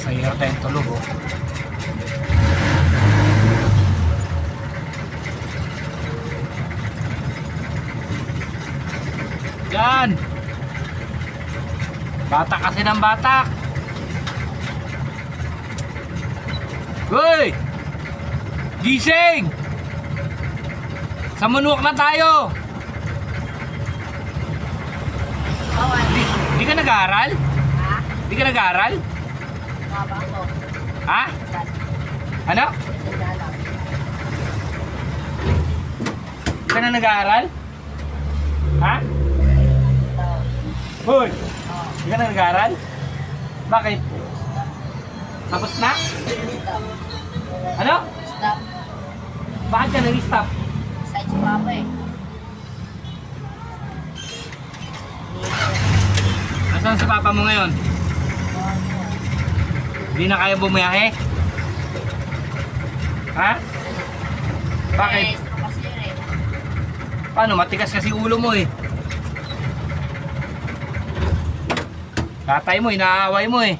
Sa hirap tayong tulog, oh. Yan! Batak kasi ng batak! Hoy! Gising! Sa manuwak na tayo! Di ka nag-aaral? Ha? Di ka nag-aaral? Maba ako. Ha? Ano? Naglalak. Di ka na nag-aaral? Ha? Hoy! Di ka na nag-aaral? Bakit? Tapos na? Stop. Ano? Stop. Bakit ka nag-stop? Side si Papa eh. Nasaan si papa mo ngayon? Hindi na kaya bumiyahe? Ha? Bakit? Eh, extra kasi yun eh. Paano? Matigas kasi ulo mo eh. Tatay mo, inaaway mo eh.